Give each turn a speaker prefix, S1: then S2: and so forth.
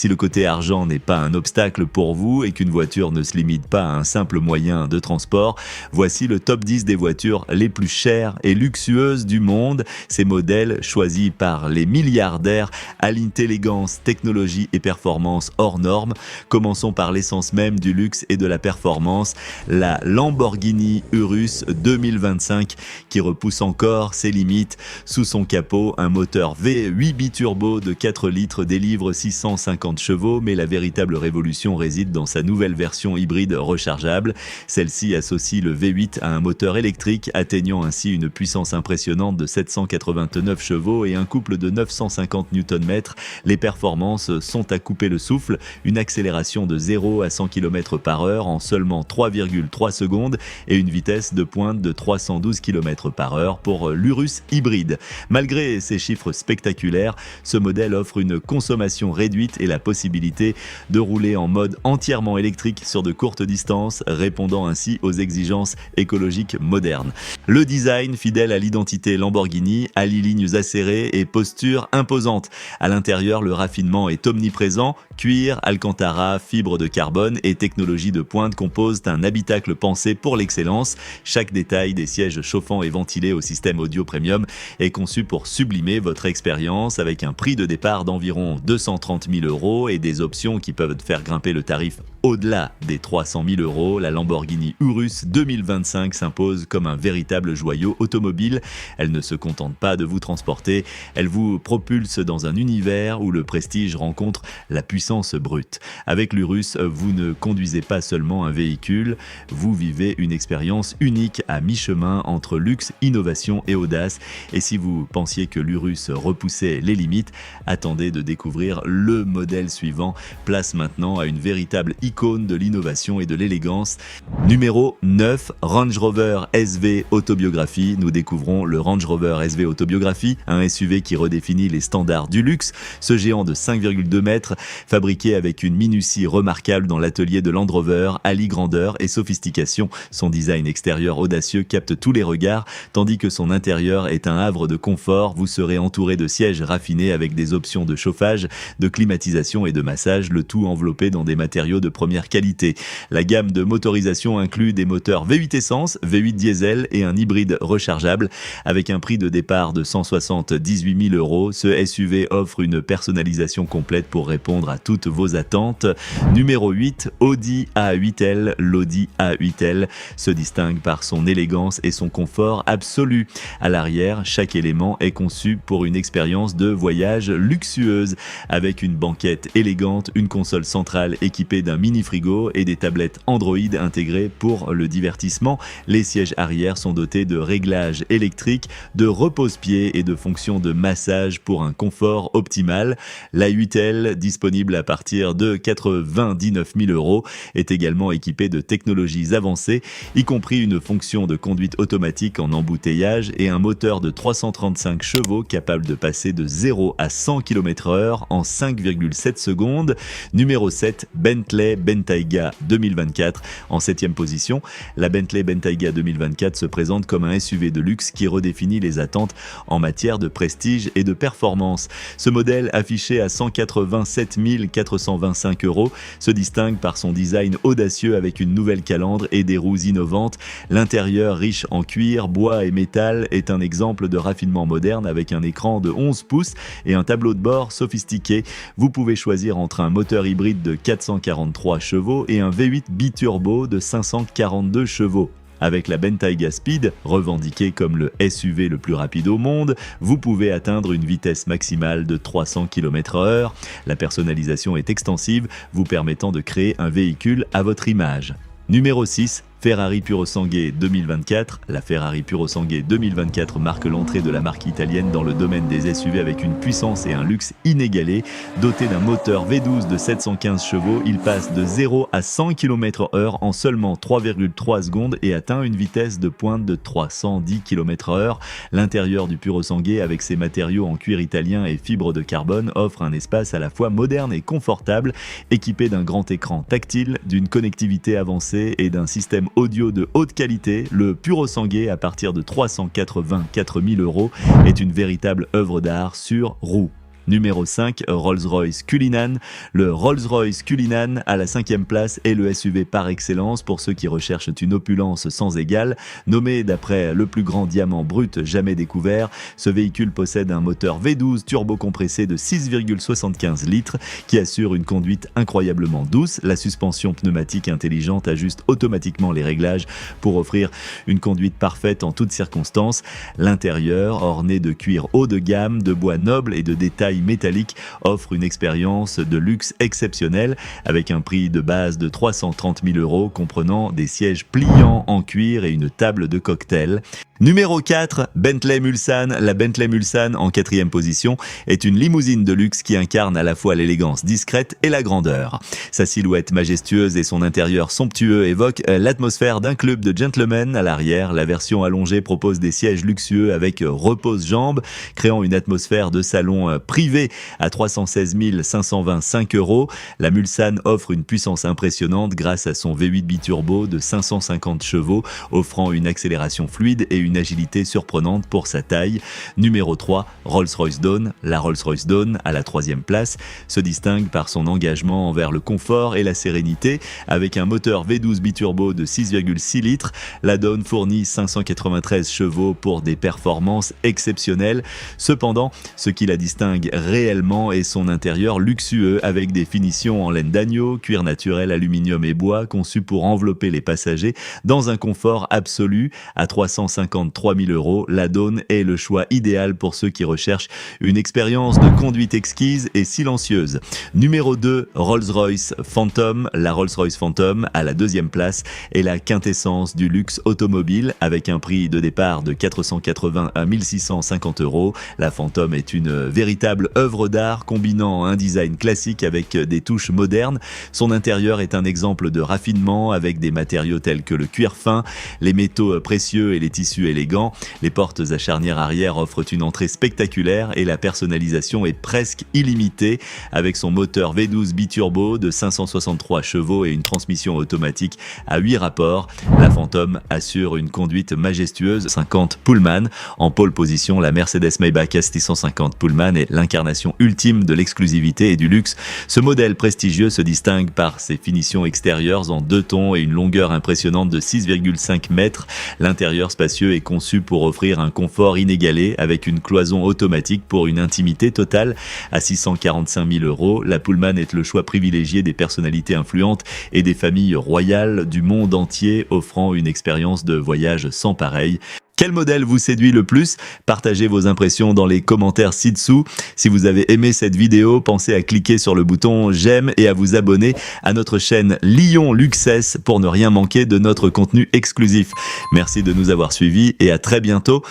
S1: Si le côté argent n'est pas un obstacle pour vous et qu'une voiture ne se limite pas à un simple moyen de transport, voici le top 10 des voitures les plus chères et luxueuses du monde. Ces modèles choisis par les milliardaires alignent élégance, technologie et performance hors normes. Commençons par l'essence même du luxe et de la performance, la Lamborghini Urus 2025 qui repousse encore ses limites. Sous son capot, un moteur V8 biturbo de 4 litres délivre 650 chevaux, mais la véritable révolution réside dans sa nouvelle version hybride rechargeable. Celle-ci associe le V8 à un moteur électrique, atteignant ainsi une puissance impressionnante de 789 chevaux et un couple de 950 Nm. Les performances sont à couper le souffle, une accélération de 0 à 100 km/h en seulement 3,3 secondes et une vitesse de pointe de 312 km/h pour l'Urus hybride. Malgré ces chiffres spectaculaires, ce modèle offre une consommation réduite et la possibilité de rouler en mode entièrement électrique sur de courtes distances, répondant ainsi aux exigences écologiques modernes. Le design, fidèle à l'identité Lamborghini, allie lignes acérées et posture imposante. À l'intérieur, le raffinement est omniprésent. Cuir, alcantara, fibres de carbone et technologies de pointe composent un habitacle pensé pour l'excellence. Chaque détail des sièges chauffants et ventilés au système audio premium est conçu pour sublimer votre expérience avec un prix de départ d'environ 230 000 € et des options qui peuvent faire grimper le tarif au-delà des 300 000 €. La Lamborghini Urus 2025 s'impose comme un véritable joyau automobile. Elle ne se contente pas de vous transporter, elle vous propulse dans un univers où le prestige rencontre la puissance brute. Avec l'Urus, vous ne conduisez pas seulement un véhicule, vous vivez une expérience unique à mi-chemin entre luxe, innovation et audace. Et si vous pensiez que l'Urus repoussait les limites, attendez de découvrir le modèle suivant, place maintenant à une véritable icône de l'innovation et de l'élégance. Numéro 9, Range Rover SV Autobiographie. Nous découvrons le Range Rover SV Autobiographie, un SUV qui redéfinit les standards du luxe. Ce géant de 5,2 mètres, fabriqué avec une minutie remarquable dans l'atelier de Land Rover, allie grandeur et sophistication. Son design extérieur audacieux capte tous les regards, tandis que son intérieur est un havre de confort. Vous serez entouré de sièges raffinés avec des options de chauffage, de climatisation et de massage, le tout enveloppé dans des matériaux de première qualité. La gamme de motorisation inclut des moteurs V8 essence, V8 diesel et un hybride rechargeable. Avec un prix de départ de 178 000 €, ce SUV offre une personnalisation complète pour répondre à toutes vos attentes. Numéro 8, Audi A8L. L'Audi A8L se distingue par son élégance et son confort absolu. À l'arrière, chaque élément est conçu pour une expérience de voyage luxueuse. Avec une banquette élégante, une console centrale équipée d'un mini-frigo et des tablettes Android intégrées pour le divertissement. Les sièges arrière sont dotés de réglages électriques, de repose-pieds et de fonctions de massage pour un confort optimal. La 8L, disponible à partir de 99 000 €, est également équipée de technologies avancées, y compris une fonction de conduite automatique en embouteillage et un moteur de 335 chevaux capable de passer de 0 à 100 km/h en 5,7 secondes. Numéro 7, Bentley Bentayga 2024. En 7e position, la Bentley Bentayga 2024 se présente comme un SUV de luxe qui redéfinit les attentes en matière de prestige et de performance. Ce modèle, affiché à 187 425 €, se distingue par son design audacieux avec une nouvelle calandre et des roues innovantes. L'intérieur, riche en cuir, bois et métal, est un exemple de raffinement moderne avec un écran de 11 pouces et un tableau de bord sophistiqué. Vous pouvez choisir entre un moteur hybride de 443 chevaux et un V8 biturbo de 542 chevaux. Avec la Bentayga Speed, revendiquée comme le SUV le plus rapide au monde, vous pouvez atteindre une vitesse maximale de 300 km/h. La personnalisation est extensive, vous permettant de créer un véhicule à votre image. Numéro 6, Ferrari Purosangue 2024. La Ferrari Purosangue 2024 marque l'entrée de la marque italienne dans le domaine des SUV avec une puissance et un luxe inégalés. Doté d'un moteur V12 de 715 chevaux, il passe de 0 à 100 km/h en seulement 3,3 secondes et atteint une vitesse de pointe de 310 km/h. L'intérieur du Purosangue, avec ses matériaux en cuir italien et fibres de carbone, offre un espace à la fois moderne et confortable, équipé d'un grand écran tactile, d'une connectivité avancée et d'un système audio de haute qualité. Le Purosangue, à partir de 384 000 €, est une véritable œuvre d'art sur roue. Numéro 5, Rolls-Royce Cullinan. Le Rolls-Royce Cullinan à la 5e place est le SUV par excellence pour ceux qui recherchent une opulence sans égale. Nommé d'après le plus grand diamant brut jamais découvert, ce véhicule possède un moteur V12 turbocompressé de 6,75 litres qui assure une conduite incroyablement douce. La suspension pneumatique intelligente ajuste automatiquement les réglages pour offrir une conduite parfaite en toutes circonstances. L'intérieur, orné de cuir haut de gamme, de bois noble et de détails métalliques, offre une expérience de luxe exceptionnelle avec un prix de base de 330 000 € comprenant des sièges pliants en cuir et une table de cocktail. Numéro 4, Bentley Mulsanne. La Bentley Mulsanne, en 4e position, est une limousine de luxe qui incarne à la fois l'élégance discrète et la grandeur. Sa silhouette majestueuse et son intérieur somptueux évoquent l'atmosphère d'un club de gentlemen. À l'arrière, la version allongée propose des sièges luxueux avec repose-jambes, créant une atmosphère de salon privé à 316 525 €. La Mulsanne offre une puissance impressionnante grâce à son V8 biturbo de 550 chevaux, offrant une accélération fluide et une agilité surprenante pour sa taille. Numéro 3, Rolls-Royce Dawn. La Rolls-Royce Dawn, à la 3e place, se distingue par son engagement envers le confort et la sérénité. Avec un moteur V12 biturbo de 6,6 litres, la Dawn fournit 593 chevaux pour des performances exceptionnelles. Cependant, ce qui la distingue réellement est son intérieur luxueux avec des finitions en laine d'agneau, cuir naturel, aluminium et bois conçus pour envelopper les passagers dans un confort absolu. À 353 000 €, la Dawn est le choix idéal pour ceux qui recherchent une expérience de conduite exquise et silencieuse. Numéro 2, Rolls-Royce Phantom. La Rolls-Royce Phantom, à la 2e place, est la quintessence du luxe automobile avec un prix de départ de 480 à 1650 €. La Phantom est une véritable œuvre d'art combinant un design classique avec des touches modernes. Son intérieur est un exemple de raffinement avec des matériaux tels que le cuir fin, les métaux précieux et les tissus élégants. Les portes à charnière arrière offrent une entrée spectaculaire et la personnalisation est presque illimitée. Avec son moteur V12 biturbo de 563 chevaux et une transmission automatique à 8 rapports, la Phantom assure une conduite majestueuse. 50 Pullman. En pole position, la Mercedes-Maybach S650 Pullman est l'incarnation ultime de l'exclusivité et du luxe. Ce modèle prestigieux se distingue par ses finitions extérieures en 2 tons et une longueur impressionnante de 6,5 mètres. L'intérieur spacieux est conçu pour offrir un confort inégalé avec une cloison automatique pour une intimité totale. À 645 000 €, la Pullman est le choix privilégié des personnalités influentes et des familles royales du monde entier, offrant une expérience de voyage sans pareil. Quel modèle vous séduit le plus? Partagez vos impressions dans les commentaires ci-dessous. Si vous avez aimé cette vidéo, pensez à cliquer sur le bouton j'aime et à vous abonner à notre chaîne Lyon Luxess pour ne rien manquer de notre contenu exclusif. Merci de nous avoir suivis et à très bientôt.